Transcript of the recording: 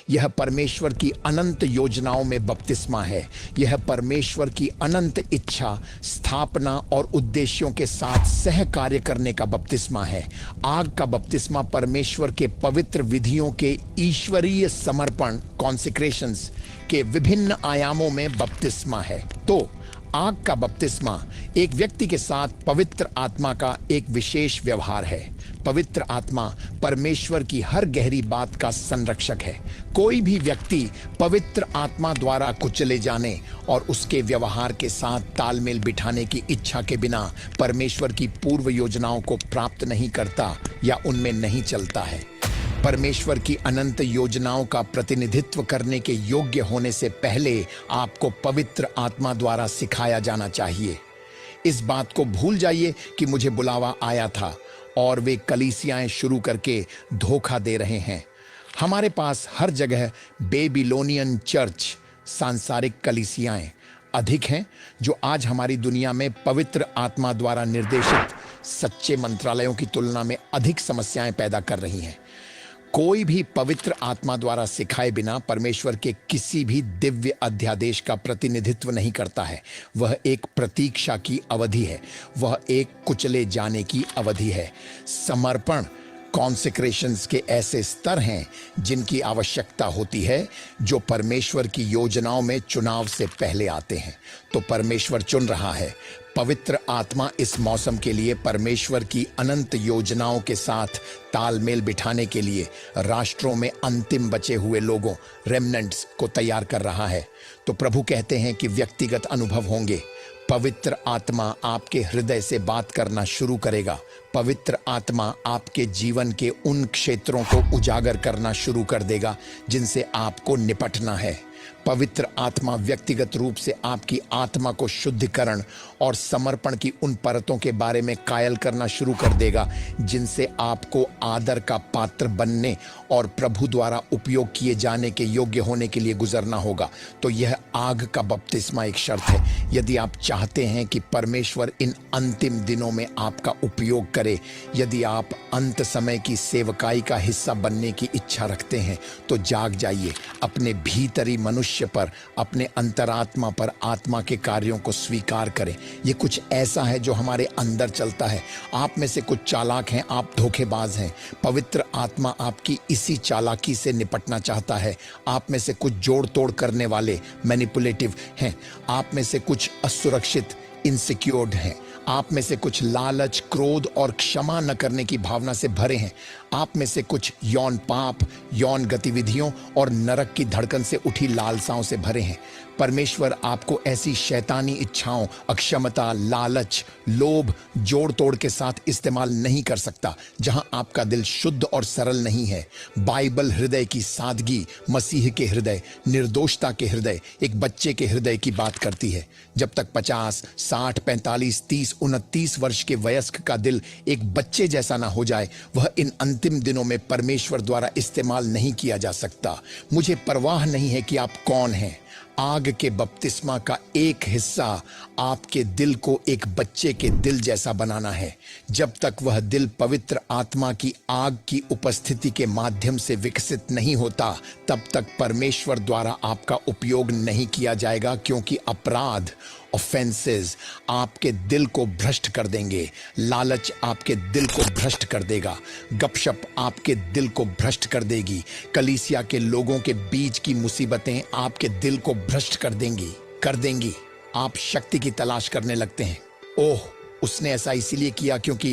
यह परमेश्वर की अनंत योजनाओं में बपतिस्मा है। यह परमेश्वर की अनंत इच्छा, स्थापना और उद्देश्यों के साथ सह कार्य करने का बपतिस्मा है। आग का बपतिस्मा परमेश्वर के पवित्र विधियों के ईश्वरीय समर्पण, कॉन्सिक्रेशंस के विभिन्न आयामों में बपतिस्मा है। तो आग का बपतिस्मा एक व्यक्ति के साथ पवित्र आत्मा का एक विशेष व्यवहार है। पवित्र आत्मा परमेश्वर की हर गहरी बात का संरक्षक है। कोई भी व्यक्ति पवित्र आत्मा द्वारा कुचले जाने और उसके व्यवहार के साथ तालमेल बिठाने की इच्छा के बिना परमेश्वर की पूर्व योजनाओं को प्राप्त नहीं करता या उनमें नहीं चलता है। परमेश्वर की अनंत योजनाओं का प्रतिनिधित्व करने के योग्य होने से पहले आपको पवित्र आत्मा द्वारा सिखाया जाना चाहिए। इस बात को भूल जाइए कि मुझे बुलावा आया था और वे कलीसियाएं शुरू करके धोखा दे रहे हैं। हमारे पास हर जगह बेबीलोनियन चर्च, सांसारिक कलीसियाएं अधिक हैं जो आज हमारी दुनिया में पवित्र आत्मा द्वारा निर्देशित सच्चे मंत्रालयों की तुलना में अधिक समस्याएं पैदा कर रही हैं। कोई भी पवित्र आत्मा द्वारा सिखाए बिना परमेश्वर के किसी भी दिव्य अध्यादेश का प्रतिनिधित्व नहीं करता है। वह एक प्रतीक्षा की अवधि है, वह एक कुचले जाने की अवधि है। समर्पण, कॉन्सेक्रेशंस के ऐसे स्तर हैं जिनकी आवश्यकता होती है जो परमेश्वर की योजनाओं में चुनाव से पहले आते हैं। तो परमेश्वर चुन रहा है। पवित्र आत्मा इस मौसम के लिए परमेश्वर की अनंत योजनाओं के साथ तालमेल बिठाने के लिए राष्ट्रों में अंतिम बचे हुए लोगों, रेमनेंट्स को तैयार कर रहा है। तो प्रभु कहते हैं कि व्यक्तिगत अनुभव होंगे। पवित्र आत्मा आपके हृदय से बात करना शुरू करेगा। पवित्र आत्मा आपके जीवन के उन क्षेत्रों को उजागर करना शुरू कर देगा जिनसे आपको निपटना है। पवित्र आत्मा व्यक्तिगत रूप से आपकी आत्मा को शुद्धिकरण और समर्पण की उन परतों के बारे में कायल करना शुरू कर देगा जिनसे आपको आदर का पात्र बनने और प्रभु द्वारा उपयोग किए जाने के योग्य होने के लिए गुजरना होगा। तो यह आग का बपतिस्मा एक शर्त है। यदि आप चाहते हैं कि परमेश्वर इन अंतिम दिनों में आपका उपयोग करे, यदि आप अंत समय की सेवकाई का हिस्सा बनने की इच्छा रखते हैं, तो जाग जाइए। अपने भीतरी मनुष्य पर, अपने अंतरात्मा पर आत्मा के कार्यों को स्वीकार करें। ये कुछ ऐसा है जो हमारे अंदर चलता है। आप में से कुछ चालाक हैं, आप धोखेबाज हैं। पवित्र आत्मा आपकी इसी चालाकी से निपटना चाहता है। आप में से कुछ जोड़ तोड़ करने वाले, मैनिपुलेटिव हैं। आप में से कुछ असुरक्षित, इनसिक्योर्ड हैं। आप में से कुछ लालच, क्रोध और क्षमा न करने की भावना से भरे हैं। आप में से कुछ यौन पाप, यौन गतिविधियों और नरक की धड़कन से उठी लालसाओं से भरे हैं। परमेश्वर आपको ऐसी शैतानी इच्छाओं, अक्षमता, लालच, लोभ, जोड़ तोड़ के साथ इस्तेमाल नहीं कर सकता जहां आपका दिल शुद्ध और सरल नहीं है। बाइबल हृदय की सादगी, मसीह के हृदय, निर्दोषता के हृदय, एक बच्चे के हृदय की बात करती है। जब तक 50, 60, 45, 30, 29 वर्ष के वयस्क का दिल एक बच्चे जैसा ना हो जाए, वह इन अंतिम दिनों में परमेश्वर द्वारा इस्तेमाल नहीं किया जा सकता। मुझे परवाह नहीं है कि आप कौन हैं। आग के बपतिस्मा का एक हिस्सा आपके दिल को एक बच्चे के दिल जैसा बनाना है। जब तक वह दिल पवित्र आत्मा की आग की उपस्थिति के माध्यम से विकसित नहीं होता, तब तक परमेश्वर द्वारा आपका उपयोग नहीं किया जाएगा, क्योंकि अपराध, ऑफेंसेस आपके दिल को भ्रष्ट कर देंगे। लालच आपके दिल को भ्रष्ट कर देगा। गपशप आपके दिल को भ्रष्ट कर देगी। कलीसिया के लोगों के बीच की मुसीबतें आपके दिल को भ्रष्ट कर देंगी। आप शक्ति की तलाश करने लगते हैं। ओह, उसने ऐसा इसीलिए किया क्योंकि